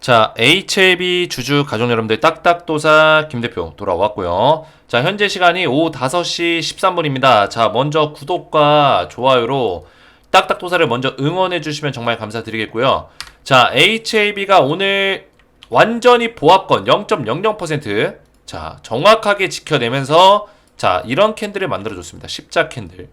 자, HLB 주주 가족 여러분들 딱딱도사 김대표 돌아왔고요. 자, 현재 시간이 오후 5시 13분입니다. 자, 먼저 구독과 좋아요로 딱딱도사를 먼저 응원해 주시면 정말 감사드리겠고요. 자, HLB가 오늘 완전히 보합권 0.00% 자, 정확하게 지켜내면서 자, 이런 캔들을 만들어줬습니다. 십자 캔들.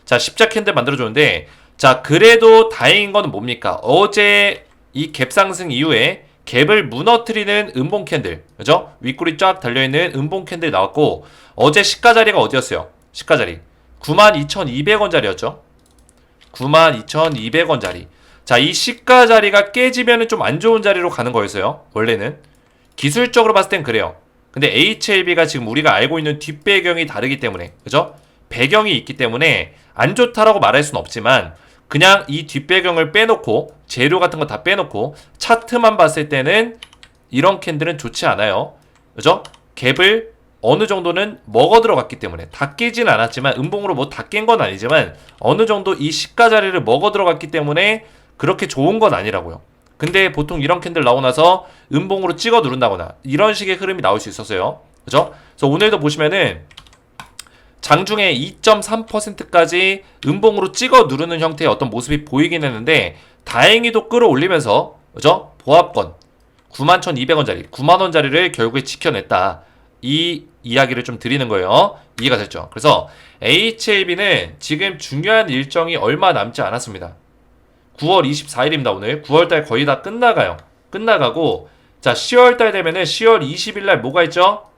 자, 십자 캔들 만들어줬는데 자, 그래도 다행인 건 뭡니까? 어제 이 갭 상승 이후에 갭을 무너뜨리는 음봉 캔들, 그죠? 윗골이 쫙 달려있는 음봉 캔들 나왔고, 어제 시가 자리가 어디였어요? 시가 자리 92,200원짜리였죠? 92,200원짜리. 자, 이 시가 자리가 깨지면은 좀 안 좋은 자리로 가는 거였어요. 원래는 기술적으로 봤을 땐 그래요. 근데 HLB가 지금 우리가 알고 있는 뒷배경이 다르기 때문에, 그죠? 배경이 있기 때문에 안 좋다라고 말할 수는 없지만, 그냥 이 뒷배경을 빼놓고 재료 같은 거 다 빼놓고 차트만 봤을 때는 이런 캔들은 좋지 않아요. 그죠? 갭을 어느 정도는 먹어 들어갔기 때문에 다 깨지는 않았지만 음봉으로 뭐 다 깬 건 아니지만 어느 정도 이 시가 자리를 먹어 들어갔기 때문에 그렇게 좋은 건 아니라고요. 근데 보통 이런 캔들 나오고 나서 음봉으로 찍어 누른다거나 이런 식의 흐름이 나올 수 있었어요. 그죠? 그래서 오늘도 보시면은 장중에 2.3%까지 음봉으로 찍어 누르는 형태의 어떤 모습이 보이긴 했는데 다행히도 끌어올리면서 그죠? 보합권 91,200원짜리 9만원짜리를 결국에 지켜냈다. 이 이야기를 좀 드리는 거예요. 이해가 됐죠? 그래서 HLB는 지금 중요한 일정이 얼마 남지 않았습니다. 9월 24일입니다. 오늘 9월달 거의 다 끝나가고 자 10월달 되면은 10월 20일날 뭐가 있죠?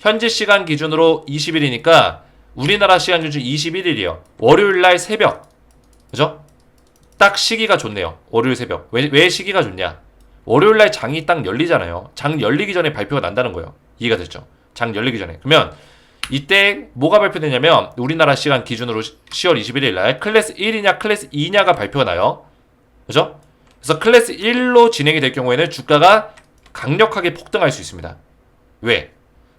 현지 시간 기준으로 20일이니까 우리나라 시간 기준 21일이에요. 월요일날 새벽. 그죠? 딱 시기가 좋네요. 월요일 새벽. 왜 시기가 좋냐? 월요일날 장이 딱 열리잖아요. 장 열리기 전에 발표가 난다는 거예요. 이해가 됐죠? 장 열리기 전에. 그러면 이때 뭐가 발표되냐면 우리나라 시간 기준으로 10월 21일날 클래스 1이냐 클래스 2냐가 발표가 나요. 그죠? 그래서 클래스 1로 진행이 될 경우에는 주가가 강력하게 폭등할 수 있습니다. 왜?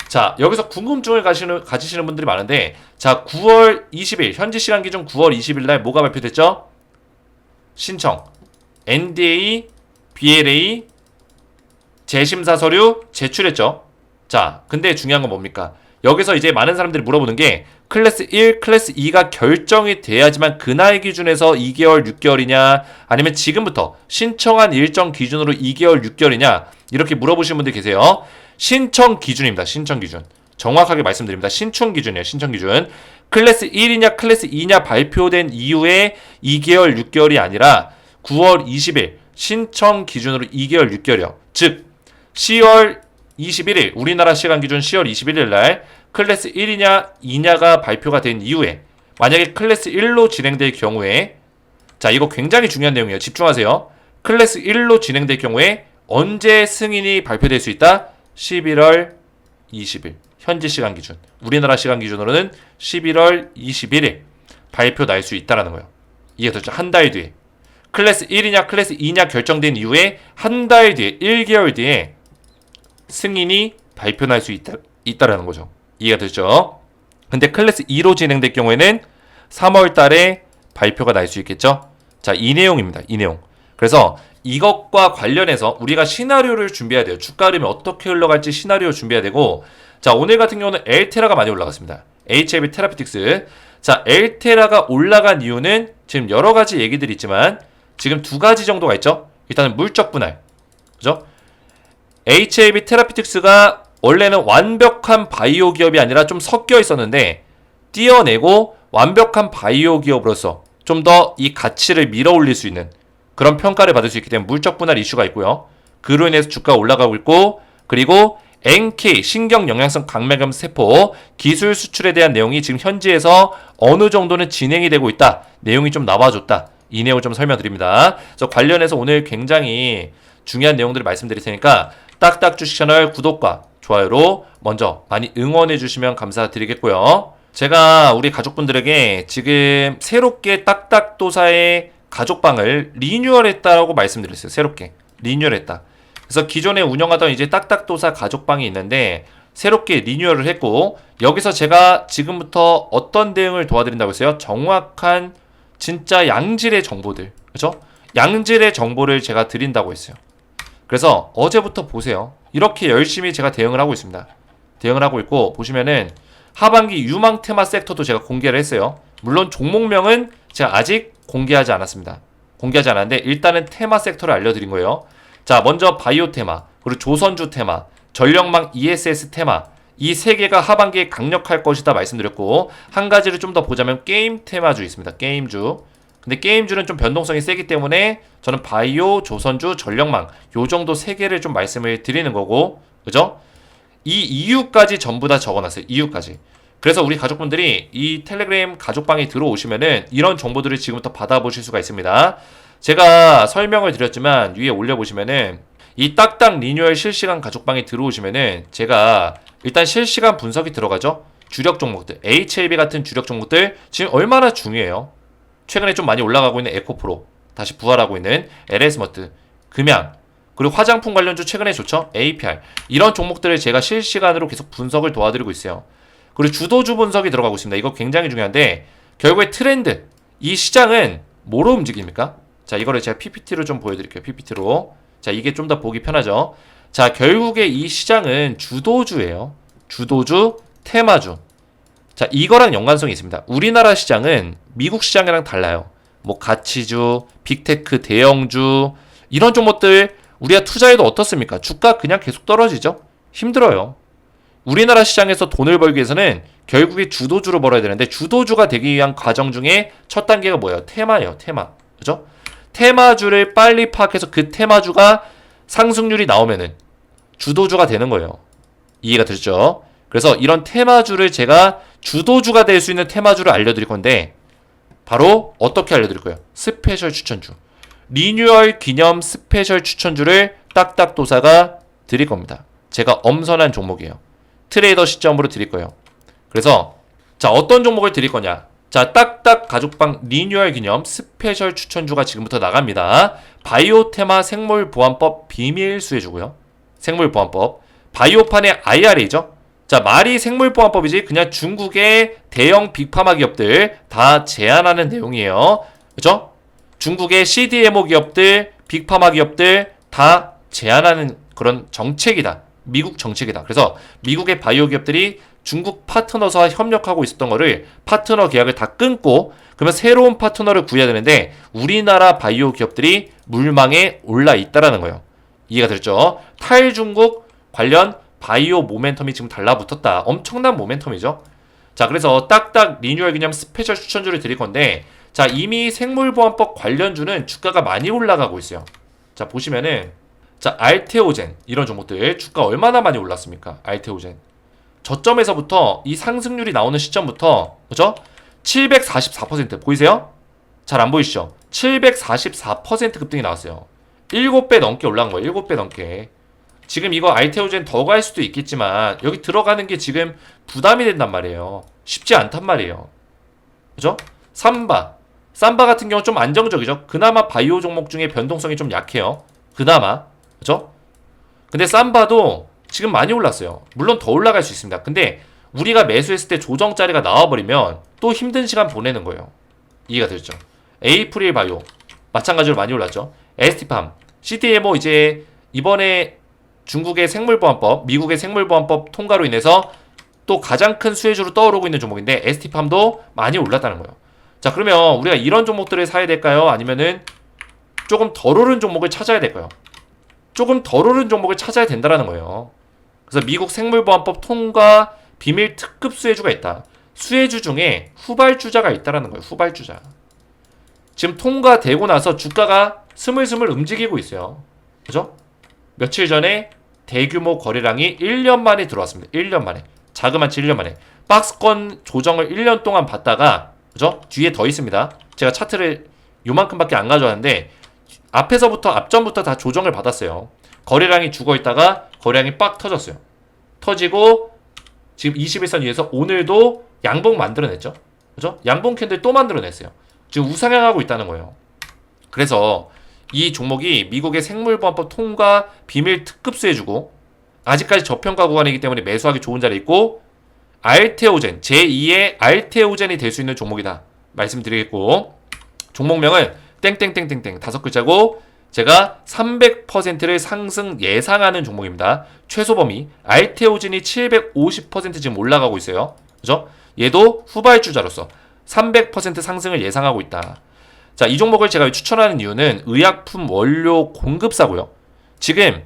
자, 여기서 궁금증을 가지시는 분들이 많은데 자, 9월 20일 현지 시간 기준 9월 20일 날 뭐가 발표됐죠? 신청 NDA, BLA 재심사 서류 제출했죠. 자, 근데 중요한 건 뭡니까? 여기서 이제 많은 사람들이 물어보는 게 클래스 1, 클래스 2가 결정이 돼야지만 그날 기준에서 2개월, 6개월이냐 아니면 지금부터 신청한 일정 기준으로 2개월, 6개월이냐 이렇게 물어보시는 분들 계세요. 신청 기준입니다. 신청 기준. 정확하게 말씀드립니다. 신청 기준이에요. 신청 기준. 클래스 1이냐 클래스 2냐 발표된 이후에 2개월, 6개월이 아니라 9월 20일 신청 기준으로 2개월, 6개월이요. 즉 10월 21일 우리나라 시간 기준 10월 21일 날 클래스 1이냐 2냐가 발표가 된 이후에 만약에 클래스 1로 진행될 경우에 자 이거 굉장히 중요한 내용이에요. 집중하세요. 클래스 1로 진행될 경우에 언제 승인이 발표될 수 있다? 11월 20일 현지 시간 기준 우리나라 시간 기준으로는 11월 21일 발표 날 수 있다라는 거예요. 이해가 됐죠? 한 달 뒤에 클래스 1이냐 클래스 2냐 결정된 이후에 한 달 뒤에 1개월 뒤에 승인이 발표 날 수 있다라는 거죠. 이해가 됐죠? 근데 클래스 2로 진행될 경우에는 3월 달에 발표가 날 수 있겠죠? 자, 이 내용입니다. 이 내용. 그래서 이것과 관련해서 우리가 시나리오를 준비해야 돼요. 주가 흐름이 어떻게 흘러갈지 시나리오 준비해야 되고 자 오늘 같은 경우는 엘테라가 많이 올라갔습니다. HLB 테라피틱스 자 엘테라가 올라간 이유는 지금 여러 가지 얘기들이 있지만 지금 두 가지 정도가 있죠. 일단은 물적 분할 그죠? HLB 테라피틱스가 원래는 완벽한 바이오 기업이 아니라 좀 섞여 있었는데 띄어내고 완벽한 바이오 기업으로서 좀 더 이 가치를 밀어 올릴 수 있는 그런 평가를 받을 수 있기 때문에 물적 분할 이슈가 있고요. 그로 인해서 주가가 올라가고 있고 그리고 NK 신경영양성 강맥염 세포 기술 수출에 대한 내용이 지금 현지에서 어느 정도는 진행이 되고 있다. 내용이 좀 나와줬다. 이 내용을 좀 설명드립니다. 그래서 관련해서 오늘 굉장히 중요한 내용들을 말씀드릴 테니까 딱딱 주식 채널 구독과 좋아요로 먼저 많이 응원해 주시면 감사드리겠고요. 제가 우리 가족분들에게 지금 새롭게 딱딱도사의 가족방을 리뉴얼했다라고 말씀드렸어요. 새롭게 리뉴얼했다. 그래서 기존에 운영하던 이제 딱딱도사 가족방이 있는데 새롭게 리뉴얼을 했고 여기서 제가 지금부터 어떤 대응을 도와드린다고 했어요? 정확한 진짜 양질의 정보들, 그렇죠? 양질의 정보를 제가 드린다고 했어요. 그래서 어제부터 보세요. 이렇게 열심히 제가 대응을 하고 있습니다. 대응을 하고 있고 보시면은 하반기 유망 테마 섹터도 제가 공개를 했어요. 물론 종목명은 제가 아직 공개하지 않았습니다. 공개하지 않았는데 일단은 테마 섹터를 알려드린 거예요. 자, 먼저 바이오 테마, 그리고 조선주 테마, 전력망 ESS 테마, 이 세 개가 하반기에 강력할 것이다 말씀드렸고, 한 가지를 좀 더 보자면 게임 테마주 있습니다. 게임주. 근데 게임주는 좀 변동성이 세기 때문에 저는 바이오, 조선주, 전력망 요 정도 세 개를 좀 말씀을 드리는 거고, 그죠? 이 이유까지 전부 다 적어놨어요. 이유까지. 그래서 우리 가족분들이 이 텔레그램 가족방에 들어오시면은 이런 정보들을 지금부터 받아보실 수가 있습니다. 제가 설명을 드렸지만 위에 올려보시면은 이 딱딱 리뉴얼 실시간 가족방에 들어오시면은 제가 일단 실시간 분석이 들어가죠. 주력 종목들, HLB 같은 주력 종목들 지금 얼마나 중요해요. 최근에 좀 많이 올라가고 있는 에코프로, 다시 부활하고 있는 LS머트, 금양, 그리고 화장품 관련주 최근에 좋죠. APR. 이런 종목들을 제가 실시간으로 계속 분석을 도와드리고 있어요. 그리고 주도주 분석이 들어가고 있습니다. 이거 굉장히 중요한데 결국에 트렌드, 이 시장은 뭐로 움직입니까? 자, 이거를 제가 PPT로 좀 보여드릴게요. PPT로. 자, 이게 좀 더 보기 편하죠. 자, 결국에 이 시장은 주도주예요. 주도주, 테마주. 자, 이거랑 연관성이 있습니다. 우리나라 시장은 미국 시장이랑 달라요. 뭐 가치주, 빅테크, 대형주 이런 종목들 우리가 투자해도 어떻습니까? 주가 그냥 계속 떨어지죠? 힘들어요. 우리나라 시장에서 돈을 벌기 위해서는 결국에 주도주로 벌어야 되는데 주도주가 되기 위한 과정 중에 첫 단계가 뭐예요? 테마예요. 테마. 그죠? 테마주를 빨리 파악해서 그 테마주가 상승률이 나오면은 주도주가 되는 거예요. 이해가 되셨죠? 그래서 이런 테마주를 제가 주도주가 될 수 있는 테마주를 알려드릴 건데 바로 어떻게 알려드릴 거예요? 스페셜 추천주. 리뉴얼 기념 스페셜 추천주를 딱딱도사가 드릴 겁니다. 제가 엄선한 종목이에요. 트레이더 시점으로 드릴 거예요. 그래서 자, 어떤 종목을 드릴 거냐? 자, 딱딱 가족방 리뉴얼 기념 스페셜 추천주가 지금부터 나갑니다. 바이오 테마 생물보안법 비밀 수혜주고요. 생물보안법. 바이오판의 IRA죠. 자, 말이 생물보안법이지 그냥 중국의 대형 빅파마 기업들 다 제한하는 내용이에요. 그죠? 중국의 CDMO 기업들, 빅파마 기업들 다 제한하는 그런 정책이다. 미국 정책이다. 그래서 미국의 바이오 기업들이 중국 파트너와 협력하고 있었던 거를 파트너 계약을 다 끊고 그러면 새로운 파트너를 구해야 되는데 우리나라 바이오 기업들이 물망에 올라 있다라는 거예요. 이해가 됐죠? 탈중국 관련 바이오 모멘텀이 지금 달라붙었다. 엄청난 모멘텀이죠. 자, 그래서 딱딱 리뉴얼 기념 스페셜 추천주를 드릴 건데 자, 이미 생물보안법 관련주는 주가가 많이 올라가고 있어요. 자, 보시면은 자, 알테오젠 이런 종목들 주가 얼마나 많이 올랐습니까? 알테오젠 저점에서부터 이 상승률이 나오는 시점부터 그죠? 744% 보이세요? 잘 안 보이시죠? 744% 급등이 나왔어요. 7배 넘게 올라간 거예요. 7배 넘게. 지금 이거 알테오젠 더 갈 수도 있겠지만 여기 들어가는 게 지금 부담이 된단 말이에요. 쉽지 않단 말이에요. 그죠? 삼바 같은 경우 좀 안정적이죠. 그나마 바이오 종목 중에 변동성이 좀 약해요. 그나마. 그죠? 근데 삼바도 지금 많이 올랐어요. 물론 더 올라갈 수 있습니다. 근데 우리가 매수했을 때 조정자리가 나와버리면 또 힘든 시간 보내는 거예요. 이해가 되죠? 에이프릴 바이오 마찬가지로 많이 올랐죠. ST팜, CDMO 이제 이번에 중국의 생물보안법, 미국의 생물보안법 통과로 인해서 또 가장 큰 수혜주로 떠오르고 있는 종목인데 ST팜도 많이 올랐다는 거예요. 자, 그러면 우리가 이런 종목들을 사야 될까요? 아니면은 조금 덜 오른 종목을 찾아야 될까요? 조금 덜 오른 종목을 찾아야 된다라는 거예요. 그래서 미국 생물보안법 통과 비밀 특급 수혜주가 있다. 수혜주 중에 후발주자가 있다라는 거예요. 후발주자. 지금 통과되고 나서 주가가 스물스물 움직이고 있어요. 그죠? 며칠 전에 대규모 거래량이 1년 만에 들어왔습니다. 1년 만에. 자그마치 1년 만에. 박스권 조정을 1년 동안 받다가 그죠? 뒤에 더 있습니다. 제가 차트를 요만큼밖에 안 가져왔는데 앞전부터 다 조정을 받았어요. 거래량이 죽어있다가 거래량이 빡 터졌어요. 터지고 지금 21선 위에서 오늘도 양봉 만들어냈죠. 그죠? 양봉 캔들 또 만들어냈어요. 지금 우상향하고 있다는 거예요. 그래서 이 종목이 미국의 생물보안법 통과 비밀 특급 수혜주고 아직까지 저평가 구간이기 때문에 매수하기 좋은 자리에 있고 알테오젠, 제2의 알테오젠이 될 수 있는 종목이다 말씀드리겠고 종목명은 땡땡땡땡땡 5글자고 제가 300%를 상승 예상하는 종목입니다. 최소 범위 알테오진이 750% 지금 올라가고 있어요. 그죠? 얘도 후발주자로서 300% 상승을 예상하고 있다. 자, 이 종목을 제가 추천하는 이유는 의약품 원료 공급사고요. 지금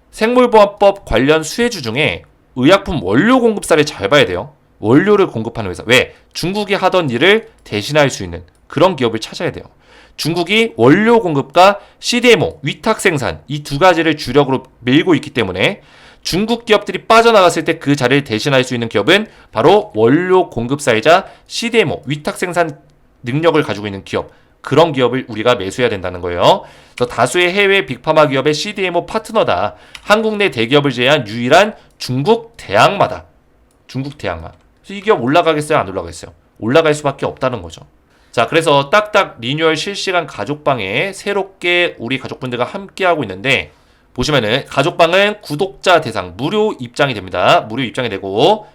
생물보안법 관련 수혜주 중에 의약품 원료 공급사를 잘 봐야 돼요. 원료를 공급하는 회사. 왜? 중국이 하던 일을 대신할 수 있는 그런 기업을 찾아야 돼요. 중국이 원료 공급과 CDMO, 위탁 생산 이 두 가지를 주력으로 밀고 있기 때문에 중국 기업들이 빠져나갔을 때 그 자리를 대신할 수 있는 기업은 바로 원료 공급사이자 CDMO, 위탁 생산 능력을 가지고 있는 기업. 그런 기업을 우리가 매수해야 된다는 거예요. 그래서 다수의 해외 빅파마 기업의 CDMO 파트너다. 한국 내 대기업을 제외한 유일한 중국 대항마다. 중국 대항마. 그래서 이 기업 올라가겠어요? 안 올라가겠어요? 올라갈 수밖에 없다는 거죠. 자, 그래서 딱딱 리뉴얼 실시간 가족방에 새롭게 우리 가족분들과 함께하고 있는데 보시면은 가족방은 구독자 대상 무료 입장이 됩니다. 무료 입장이 되고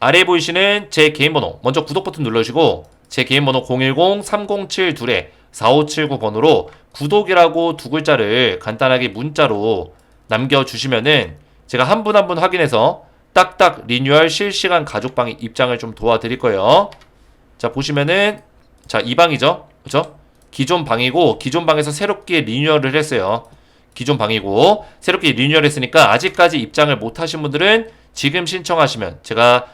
아래에 보이시는 제 개인 번호 먼저 구독 버튼 눌러주시고 제 개인 번호 010-307-4579번호로 구독이라고 두 글자를 간단하게 문자로 남겨주시면은 제가 한 분 한 분 확인해서 딱딱 리뉴얼 실시간 가족방에 입장을 좀 도와드릴 거예요. 자, 보시면은 자, 이 방이죠. 그죠? 기존 방이고 기존 방에서 새롭게 리뉴얼을 했어요. 기존 방이고 새롭게 리뉴얼 했으니까 아직까지 입장을 못 하신 분들은 지금 신청하시면 제가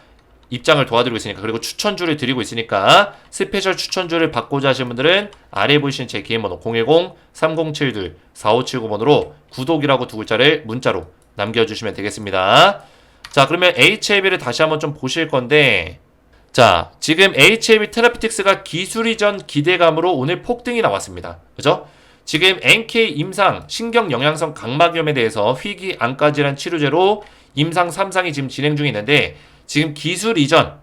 입장을 도와드리고 있으니까 그리고 추천주를 드리고 있으니까 스페셜 추천주를 받고자 하시는 분들은 아래에 보이신 제 개인 번호 010-3072-4579번호로 구독이라고 두 글자를 문자로 남겨주시면 되겠습니다. 자, 그러면 HLB를 다시 한번 좀 보실 건데 자, 지금 HLB 테라피틱스가 기술 이전 기대감으로 오늘 폭등이 나왔습니다. 그죠? 지금 NK 임상 신경 영양성 각막염에 대해서 희귀 안과 질환 치료제로 임상 3상이 지금 진행 중에 있는데 지금 기술 이전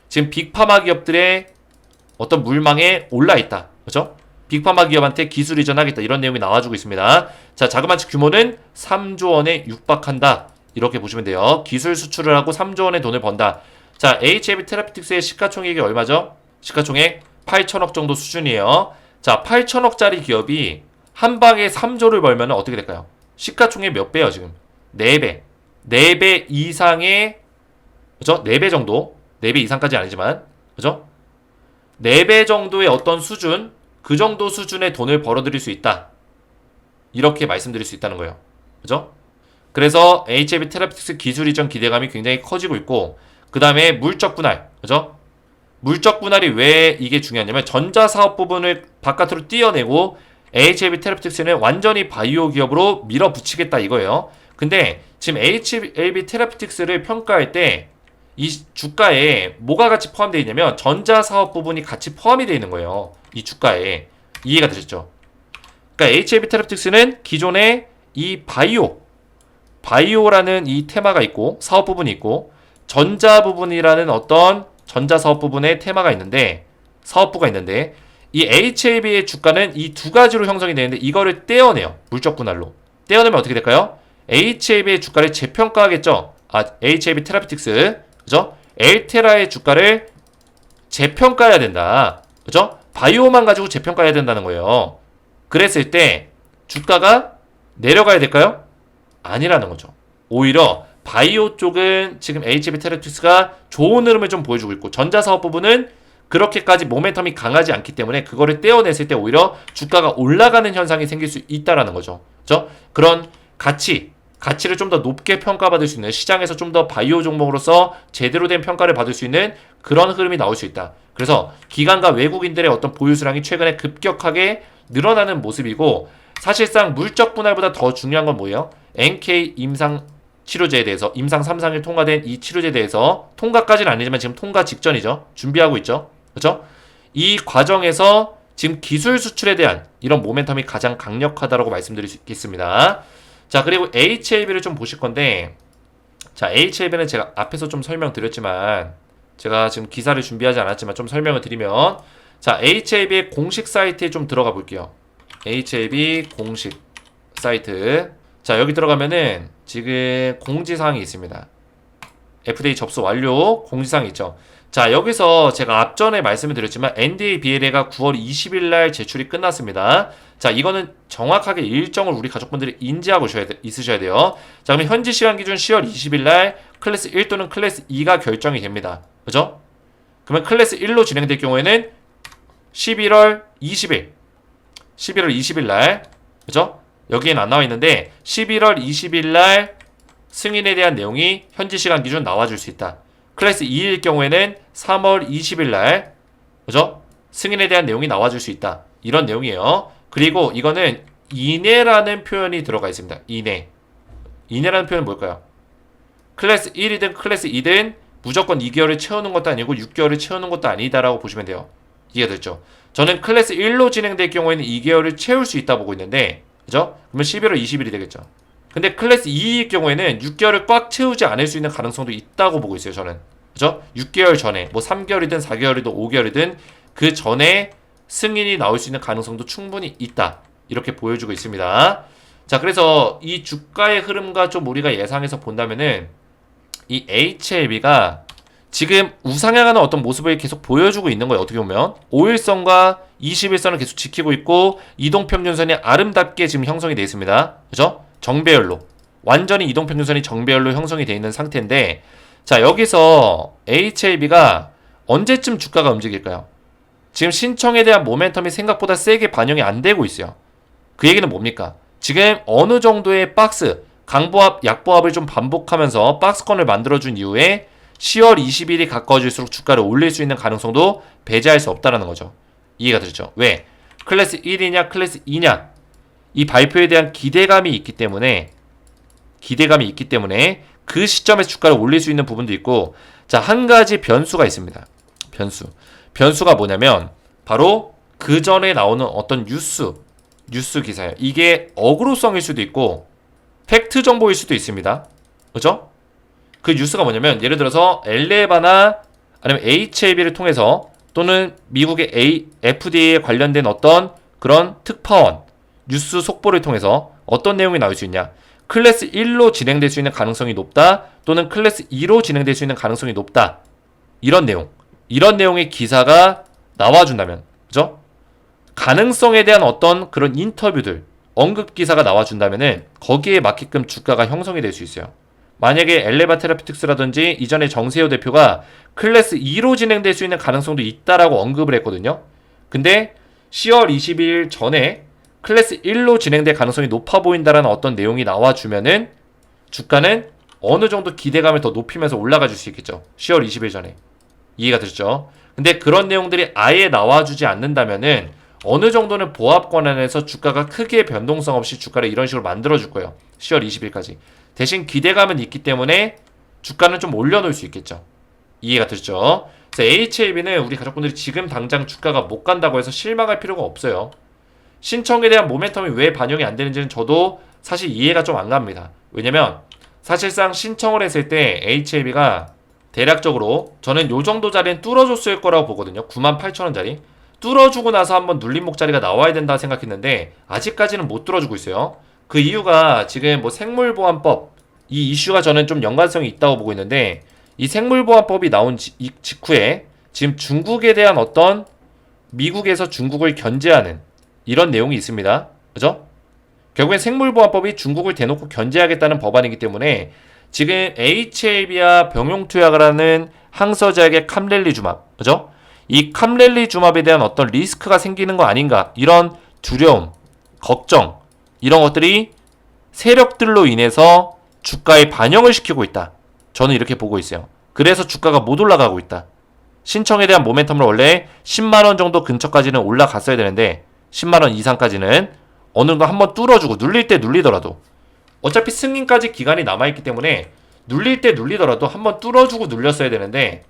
지금 빅파마 기업들의 어떤 물망에 올라 있다. 그죠? 빅파마 기업한테 기술 이전하겠다. 이런 내용이 나와주고 있습니다. 자, 자그마치 규모는 3조 원에 육박한다. 이렇게 보시면 돼요. 기술 수출을 하고 3조 원의 돈을 번다. 자, HLB 테라피틱스의 시가총액이 얼마죠? 시가총액 8천억 정도 수준이에요. 자, 8천억짜리 기업이 한 방에 3조를 벌면 어떻게 될까요? 시가총액 몇 배요, 지금? 4배. 4배 이상의, 그죠? 4배 정도. 4배 이상까지 아니지만, 그죠? 4배 정도의 어떤 수준, 그 정도 수준의 돈을 벌어들일 수 있다. 이렇게 말씀드릴 수 있다는 거예요. 그죠? 그래서 HLB 테라피틱스 기술 이전 기대감이 굉장히 커지고 있고, 그 다음에 물적 분할, 그죠? 물적 분할이 왜 이게 중요하냐면 전자사업 부분을 바깥으로 띄어내고 HLB 테라피틱스는 완전히 바이오 기업으로 밀어붙이겠다 이거예요. 근데 지금 HLB 테라피틱스를 평가할 때 이 주가에 뭐가 같이 포함되어 있냐면 전자사업 부분이 같이 포함이 되어 있는 거예요. 이 주가에. 이해가 되셨죠? 그러니까 HLB 테라피틱스는 기존에 이 바이오라는 이 테마가 있고 사업 부분이 있고 전자 부분이라는 어떤 전자 사업 부분의 테마가 있는데 사업부가 있는데 이 HLB의 주가는 이 두 가지로 형성이 되는데 이거를 떼어내요. 물적 분할로. 떼어내면 어떻게 될까요? HLB의 주가를 재평가하겠죠. HLB 테라피틱스. 그죠? 엘테라의 주가를 재평가해야 된다. 그죠? 바이오만 가지고 재평가해야 된다는 거예요. 그랬을 때 주가가 내려가야 될까요? 아니라는 거죠. 오히려 바이오 쪽은 지금 HLB 테라피틱스가 좋은 흐름을 좀 보여주고 있고 전자사업 부분은 그렇게까지 모멘텀이 강하지 않기 때문에 그거를 떼어냈을 때 오히려 주가가 올라가는 현상이 생길 수 있다라는 거죠. 그죠? 그런 가치를 좀 더 높게 평가받을 수 있는 시장에서 좀 더 바이오 종목으로서 제대로 된 평가를 받을 수 있는 그런 흐름이 나올 수 있다. 그래서 기관과 외국인들의 어떤 보유 수량이 최근에 급격하게 늘어나는 모습이고 사실상 물적 분할보다 더 중요한 건 뭐예요? NK 임상 치료제에 대해서 임상 3상을 통과된 이 치료제에 대해서 통과까지는 아니지만 지금 통과 직전이죠. 준비하고 있죠. 그렇죠? 이 과정에서 지금 기술 수출에 대한 이런 모멘텀이 가장 강력하다라고 말씀드릴 수 있겠습니다. 자, 그리고 HLB를 좀 보실 건데 자, HLB는 제가 앞에서 좀 설명드렸지만 제가 지금 기사를 준비하지 않았지만 좀 설명을 드리면 자, HLB의 공식 사이트에 좀 들어가 볼게요. HLB 공식 사이트. 자, 여기 들어가면은 지금 공지사항이 있습니다. FDA 접수 완료 공지사항이 있죠. 자, 여기서 제가 앞전에 말씀을 드렸지만 NDA BLA가 9월 20일 날 제출이 끝났습니다. 자, 이거는 정확하게 일정을 우리 가족분들이 인지하고 있으셔야 돼요. 자, 그럼 현지 시간 기준 10월 20일 날 클래스 1 또는 클래스 2가 결정이 됩니다. 그죠? 그러면 클래스 1로 진행될 경우에는 11월 20일 날, 그죠? 여기엔 안 나와 있는데 11월 20일 날 승인에 대한 내용이 현지 시간 기준 나와줄 수 있다. 클래스 2일 경우에는 3월 20일 날, 그죠? 승인에 대한 내용이 나와줄 수 있다. 이런 내용이에요. 그리고 이거는 이내라는 표현이 들어가 있습니다. 이내라는 표현은 뭘까요? 클래스 1이든 클래스 2든 무조건 2개월을 채우는 것도 아니고 6개월을 채우는 것도 아니다라고 보시면 돼요. 이해가 됐죠? 저는 클래스 1로 진행될 경우에는 2개월을 채울 수 있다 보고 있는데, 그죠? 그러면 11월 20일이 되겠죠. 근데 클래스 2일 경우에는 6개월을 꽉 채우지 않을 수 있는 가능성도 있다고 보고 있어요, 저는. 그죠? 6개월 전에, 뭐 3개월이든 4개월이든 5개월이든 그 전에 승인이 나올 수 있는 가능성도 충분히 있다. 이렇게 보여주고 있습니다. 자, 그래서 이 주가의 흐름과 좀 우리가 예상해서 본다면은 이 HLB가 지금 우상향하는 어떤 모습을 계속 보여주고 있는 거예요. 어떻게 보면 5일선과 21선을 계속 지키고 있고 이동평균선이 아름답게 지금 형성이 되어 있습니다. 그죠? 정배열로 완전히 이동평균선이 정배열로 형성이 되어 있는 상태인데, 자, 여기서 HLB가 언제쯤 주가가 움직일까요? 지금 신청에 대한 모멘텀이 생각보다 세게 반영이 안 되고 있어요. 그 얘기는 뭡니까? 지금 어느 정도의 박스 강보합, 약보합을 좀 반복하면서 박스권을 만들어준 이후에 10월 20일이 가까워질수록 주가를 올릴 수 있는 가능성도 배제할 수 없다는 거죠. 이해가 되죠? 왜? 클래스 1이냐 클래스 2냐 이 발표에 대한 기대감이 있기 때문에 그 시점에서 주가를 올릴 수 있는 부분도 있고, 자, 한 가지 변수가 있습니다. 변수가 뭐냐면 바로 그 전에 나오는 어떤 뉴스 기사예요. 이게 어그로성일 수도 있고 팩트 정보일 수도 있습니다. 그죠? 그 뉴스가 뭐냐면 예를 들어서 엘레바나 아니면 HLB를 통해서 또는 미국의 FDA에 관련된 어떤 그런 특파원 뉴스 속보를 통해서 어떤 내용이 나올 수 있냐? 클래스 1로 진행될 수 있는 가능성이 높다, 또는 클래스 2로 진행될 수 있는 가능성이 높다. 이런 내용의 기사가 나와준다면, 그죠? 가능성에 대한 어떤 그런 인터뷰들, 언급 기사가 나와준다면은 거기에 맞게끔 주가가 형성이 될 수 있어요. 만약에 엘레바 테라피틱스라든지 이전에 정세호 대표가 클래스 2로 진행될 수 있는 가능성도 있다라고 언급을 했거든요. 근데 10월 20일 전에 클래스 1로 진행될 가능성이 높아 보인다라는 어떤 내용이 나와주면은 주가는 어느 정도 기대감을 더 높이면서 올라가 줄 수 있겠죠. 10월 20일 전에. 이해가 되셨죠? 근데 그런 내용들이 아예 나와주지 않는다면은 어느 정도는 보합권 안에서 주가가 크게 변동성 없이 주가를 이런 식으로 만들어줄 거예요. 10월 20일까지. 대신 기대감은 있기 때문에 주가는 좀 올려놓을 수 있겠죠. 이해가 되셨죠? 그래서 HLB는 우리 가족분들이 지금 당장 주가가 못 간다고 해서 실망할 필요가 없어요. 신청에 대한 모멘텀이 왜 반영이 안 되는지는 저도 사실 이해가 좀 안 갑니다. 왜냐면 사실상 신청을 했을 때 HLB가 대략적으로 저는 요 정도 자리는 뚫어줬을 거라고 보거든요. 98,000원짜리. 뚫어주고 나서 한번 눌림목 자리가 나와야 된다 생각했는데 아직까지는 못 뚫어주고 있어요. 그 이유가 지금 뭐 생물보안법 이 이슈가 저는 좀 연관성이 있다고 보고 있는데, 이 생물보안법이 나온 직후에 지금 중국에 대한 어떤 미국에서 중국을 견제하는 이런 내용이 있습니다. 그죠? 결국엔 생물보안법이 중국을 대놓고 견제하겠다는 법안이기 때문에 지금 HLB와 병용투약을 하는 항서제약의 캄렐리주맙, 그죠? 이 캄렐리주맙에 대한 어떤 리스크가 생기는 거 아닌가, 이런 두려움, 걱정, 이런 것들이 세력들로 인해서 주가에 반영을 시키고 있다. 저는 이렇게 보고 있어요. 그래서 주가가 못 올라가고 있다. 신청에 대한 모멘텀을 원래 10만원 정도 근처까지는 올라갔어야 되는데 10만원 이상까지는 어느 정도 한번 뚫어주고, 눌릴 때 눌리더라도 어차피 승인까지 기간이 남아있기 때문에 눌릴 때 눌리더라도 한번 뚫어주고 눌렸어야 되는데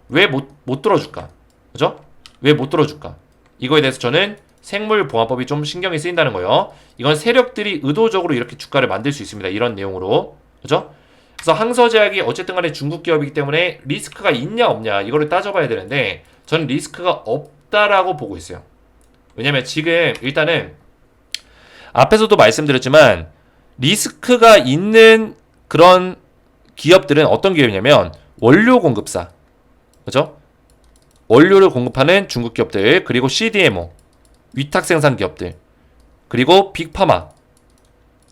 왜 못 뚫어줄까? 그죠? 왜 못 뚫어줄까? 이거에 대해서 저는 생물보안법이 좀 신경이 쓰인다는 거예요. 이건 세력들이 의도적으로 이렇게 주가를 만들 수 있습니다. 이런 내용으로. 그죠? 그래서 항서제약이 어쨌든 간에 중국 기업이기 때문에 리스크가 있냐 없냐 이거를 따져봐야 되는데 저는 리스크가 없다라고 보고 있어요. 왜냐면 지금 일단은 앞에서도 말씀드렸지만 리스크가 있는 그런 기업들은 어떤 기업이냐면 원료 공급사, 그죠? 원료를 공급하는 중국 기업들, 그리고 CDMO, 위탁 생산 기업들, 그리고 빅파마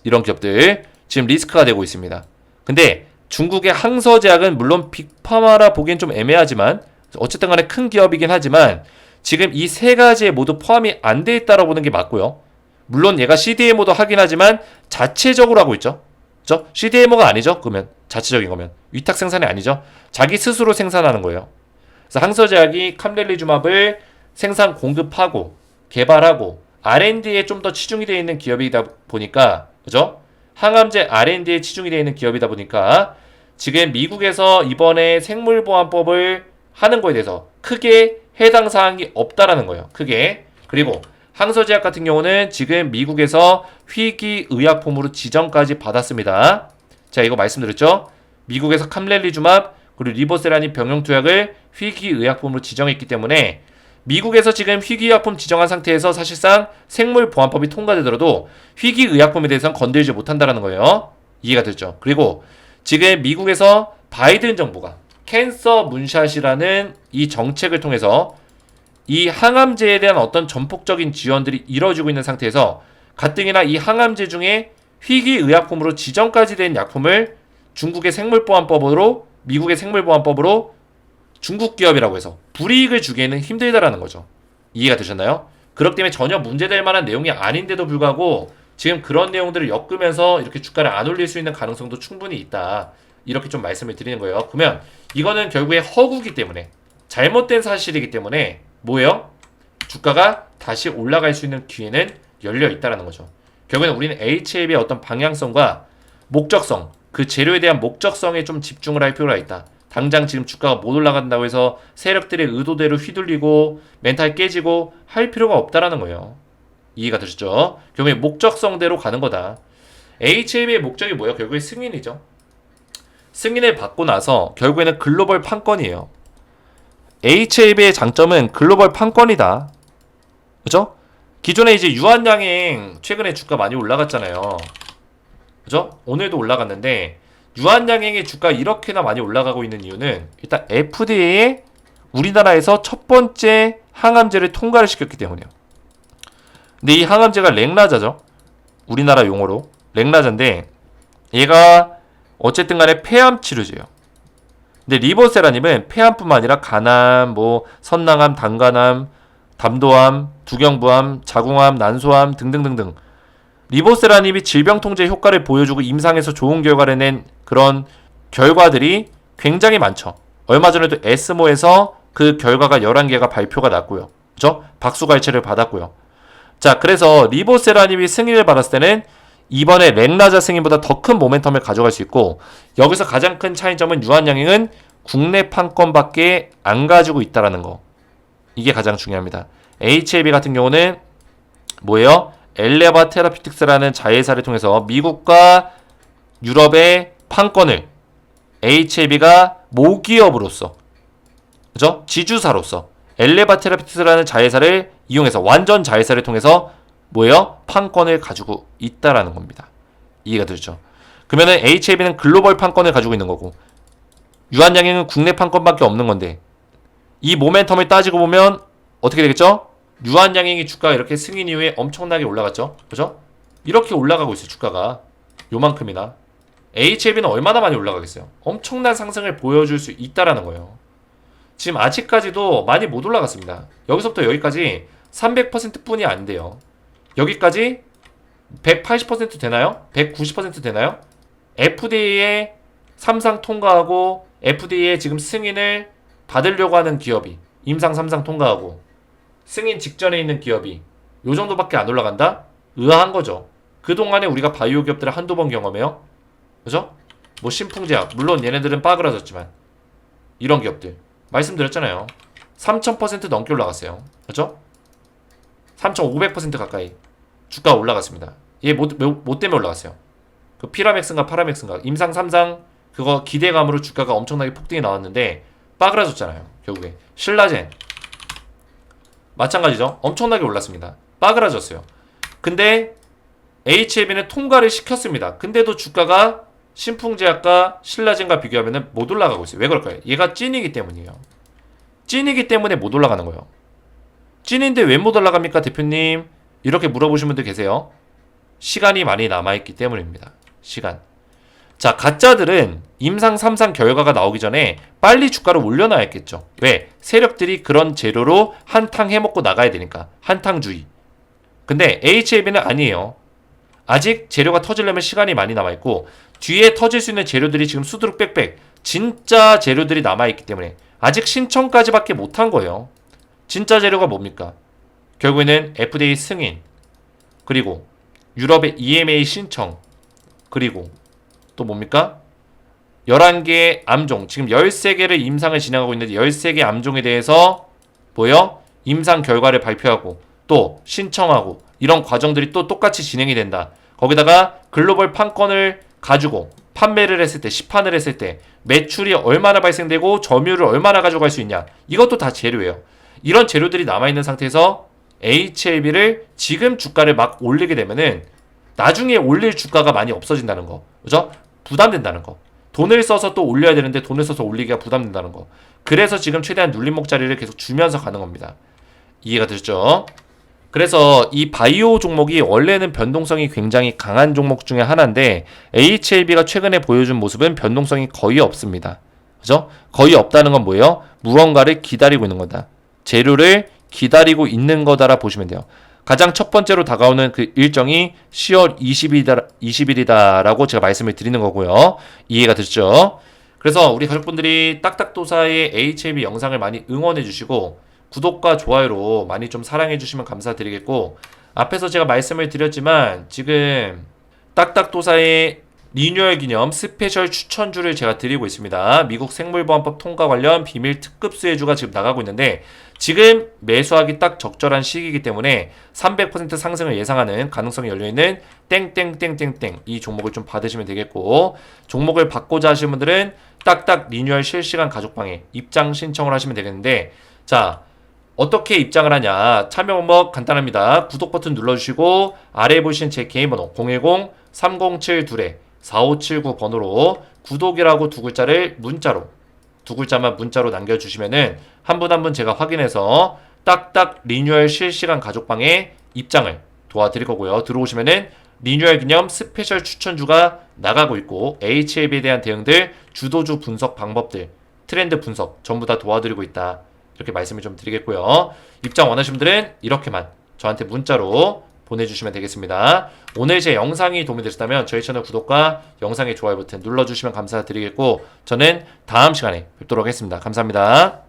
이런 기업들 지금 리스크가 되고 있습니다. 근데 중국의 항서제약은 물론 빅파마라 보기엔 좀 애매하지만 어쨌든 간에 큰 기업이긴 하지만 지금 이 세 가지에 모두 포함이 안 돼 있다고 보는 게 맞고요. 물론 얘가 CDMO도 하긴 하지만 자체적으로 하고 있죠. 그죠? CDMO가 아니죠. 그러면 자체적인 거면 위탁 생산이 아니죠. 자기 스스로 생산하는 거예요. 그래서 항서제약이 캄렐리주맙을 생산 공급하고 개발하고 R&D에 좀 더 치중이 되어 있는 기업이다 보니까 그죠? 항암제 R&D에 치중이 되어 있는 기업이다 보니까 지금 미국에서 이번에 생물보안법을 하는 거에 대해서 크게 해당 사항이 없다라는 거예요. 크게. 그리고 항서제약 같은 경우는 지금 미국에서 희귀의약품으로 지정까지 받았습니다. 자, 이거 말씀드렸죠? 미국에서 캄렐리주맙 그리고 리보세라닌 병용투약을 희귀의약품으로 지정했기 때문에 미국에서 지금 희귀의약품 지정한 상태에서 사실상 생물보안법이 통과되더라도 희귀의약품에 대해서는 건들지 못한다는 거예요. 이해가 됐죠? 그리고 지금 미국에서 바이든 정부가 캔서 문샷이라는 이 정책을 통해서 이 항암제에 대한 어떤 전폭적인 지원들이 이루어지고 있는 상태에서 가뜩이나 이 항암제 중에 희귀의약품으로 지정까지 된 약품을 중국의 생물보안법으로 미국의 생물보안법으로 중국 기업이라고 해서 불이익을 주기에는 힘들다라는 거죠. 이해가 되셨나요? 그렇기 때문에 전혀 문제될 만한 내용이 아닌데도 불구하고 지금 그런 내용들을 엮으면서 이렇게 주가를 안 올릴 수 있는 가능성도 충분히 있다. 이렇게 좀 말씀을 드리는 거예요. 그러면 이거는 결국에 허구기 때문에 잘못된 사실이기 때문에 뭐예요? 주가가 다시 올라갈 수 있는 기회는 열려 있다라는 거죠. 결국에는 우리는 HLB의 어떤 방향성과 목적성, 그 재료에 대한 목적성에 좀 집중을 할 필요가 있다. 당장 지금 주가가 못 올라간다고 해서 세력들의 의도대로 휘둘리고 멘탈 깨지고 할 필요가 없다라는 거예요. 이해가 되셨죠? 결국에 목적성대로 가는 거다. HLB의 목적이 뭐예요? 결국에 승인이죠. 승인을 받고 나서 결국에는 글로벌 판권이에요. HLB의 장점은 글로벌 판권이다. 그죠? 기존에 이제 유한양행 최근에 주가 많이 올라갔잖아요. 그죠? 오늘도 올라갔는데 유한양행의 주가 이렇게나 많이 올라가고 있는 이유는 일단 FDA에 우리나라에서 첫 번째 항암제를 통과를 시켰기 때문이에요. 근데 이 항암제가 렉라자죠. 우리나라 용어로 렉라자인데 얘가 어쨌든 간에 폐암 치료제예요. 근데 리보세라님은 폐암뿐만 아니라 간암, 뭐 선낭암, 당간암, 담도암, 두경부암, 자궁암, 난소암 등등등등 리보세라님이 질병 통제 효과를 보여주고 임상에서 좋은 결과를 낸 그런 결과들이 굉장히 많죠. 얼마 전에도 에스모에서 그 결과가 11개가 발표가 났고요. 그죠? 박수갈채를 받았고요. 자, 그래서 리보세라님이 승인을 받았을 때는 이번에 렉라자 승인보다 더 큰 모멘텀을 가져갈 수 있고 여기서 가장 큰 차이점은 유한양행은 국내 판권밖에 안 가지고 있다라는 거. 이게 가장 중요합니다. HLB 같은 경우는 뭐예요? 엘레바 테라피틱스라는 자회사를 통해서 미국과 유럽의 판권을 HLB가 모기업으로서 그죠? 지주사로서 엘레바 테라피틱스라는 자회사를 이용해서 완전 자회사를 통해서 뭐예요? 판권을 가지고 있다라는 겁니다. 이해가 되죠? 그러면은 HLB는 글로벌 판권을 가지고 있는 거고 유한양행은 국내 판권밖에 없는 건데 이 모멘텀을 따지고 보면 어떻게 되겠죠? 유한양행이 주가가 이렇게 승인 이후에 엄청나게 올라갔죠? 그죠? 이렇게 올라가고 있어요. 주가가 요만큼이나. HLB는 얼마나 많이 올라가겠어요? 엄청난 상승을 보여줄 수 있다라는 거예요. 지금 아직까지도 많이 못 올라갔습니다. 여기서부터 여기까지 300% 뿐이 안 돼요. 여기까지 180% 되나요? 190% 되나요? FDA에 3상 통과하고 FDA에 지금 승인을 받으려고 하는 기업이 임상 3상 통과하고 승인 직전에 있는 기업이 요 정도밖에 안 올라간다? 의아한 거죠. 그동안에 우리가 바이오 기업들을 한두 번 경험해요. 그죠? 뭐 신풍제약 물론 얘네들은 빠그라졌지만 이런 기업들 말씀드렸잖아요. 3000% 넘게 올라갔어요. 그죠? 3500% 가까이 주가가 올라갔습니다. 얘 뭐 때문에 올라갔어요? 그 피라맥스인가 파라맥스인가 임상 3상 그거 기대감으로 주가가 엄청나게 폭등이 나왔는데 빠그라졌잖아요. 결국에 신라젠 마찬가지죠. 엄청나게 올랐습니다. 빠그라졌어요. 근데 HLB는 통과를 시켰습니다. 근데도 주가가 신풍제약과 신라젠과 비교하면 못 올라가고 있어요. 왜 그럴까요? 얘가 찐이기 때문이에요. 찐이기 때문에 못 올라가는 거예요. 찐인데 왜 못 올라갑니까, 대표님? 이렇게 물어보시는 분들 계세요. 시간이 많이 남아있기 때문입니다. 시간. 자, 가짜들은 임상 3상 결과가 나오기 전에 빨리 주가를 올려놔야겠죠. 왜? 세력들이 그런 재료로 한탕 해먹고 나가야 되니까. 한탕주의. 근데 HLB는 아니에요. 아직 재료가 터지려면 시간이 많이 남아있고 뒤에 터질 수 있는 재료들이 지금 수두룩 빽빽 진짜 재료들이 남아있기 때문에 아직 신청까지밖에 못한 거예요. 진짜 재료가 뭡니까? 결국에는 FDA 승인, 그리고 유럽의 EMA 신청, 그리고 또 뭡니까? 11개의 암종, 지금 13개를 임상을 진행하고 있는데 13개 암종에 대해서 뭐요? 임상 결과를 발표하고 또 신청하고 이런 과정들이 또 똑같이 진행이 된다. 거기다가 글로벌 판권을 가지고 판매를 했을 때, 시판을 했을 때 매출이 얼마나 발생되고 점유율을 얼마나 가져갈 수 있냐. 이것도 다 재료예요. 이런 재료들이 남아있는 상태에서 HLB를 지금 주가를 막 올리게 되면은 나중에 올릴 주가가 많이 없어진다는 거. 그죠? 부담된다는 거. 돈을 써서 또 올려야 되는데 돈을 써서 올리기가 부담된다는 거. 그래서 지금 최대한 눌림목 자리를 계속 주면서 가는 겁니다. 이해가 되셨죠? 그래서 이 바이오 종목이 원래는 변동성이 굉장히 강한 종목 중에 하나인데 HLB가 최근에 보여준 모습은 변동성이 거의 없습니다. 그죠? 거의 없다는 건 뭐예요? 무언가를 기다리고 있는 거다. 재료를 기다리고 있는 거다라 보시면 돼요. 가장 첫 번째로 다가오는 그 일정이 10월 20일이다라고 제가 말씀을 드리는 거고요. 이해가 되셨죠? 그래서 우리 가족분들이 딱딱도사의 HLB 영상을 많이 응원해 주시고 구독과 좋아요로 많이 좀 사랑해 주시면 감사드리겠고, 앞에서 제가 말씀을 드렸지만 지금 딱딱도사의 리뉴얼 기념 스페셜 추천주를 제가 드리고 있습니다. 미국 생물보안법 통과 관련 비밀 특급 수혜주가 지금 나가고 있는데 지금 매수하기 딱 적절한 시기이기 때문에 300% 상승을 예상하는 가능성이 열려있는 땡땡땡땡땡 이 종목을 좀 받으시면 되겠고, 종목을 받고자 하시는 분들은 딱딱 리뉴얼 실시간 가족방에 입장 신청을 하시면 되겠는데, 자, 어떻게 입장을 하냐. 참여 방법 간단합니다. 구독 버튼 눌러주시고 아래에 보시는 제 개인 번호 010-307-4579 번호로 구독이라고 두 글자를 문자로, 두 글자만 문자로 남겨주시면은 한 분 한 분 제가 확인해서 딱딱 리뉴얼 실시간 가족방에 입장을 도와드릴 거고요. 들어오시면은 리뉴얼 기념 스페셜 추천주가 나가고 있고 HLB에 대한 대응들, 주도주 분석 방법들, 트렌드 분석 전부 다 도와드리고 있다. 이렇게 말씀을 좀 드리겠고요. 입장 원하시는 분들은 이렇게만 저한테 문자로 보내주시면 되겠습니다. 오늘 제 영상이 도움이 되셨다면 저희 채널 구독과 영상의 좋아요 버튼 눌러주시면 감사드리겠고, 저는 다음 시간에 뵙도록 하겠습니다. 감사합니다.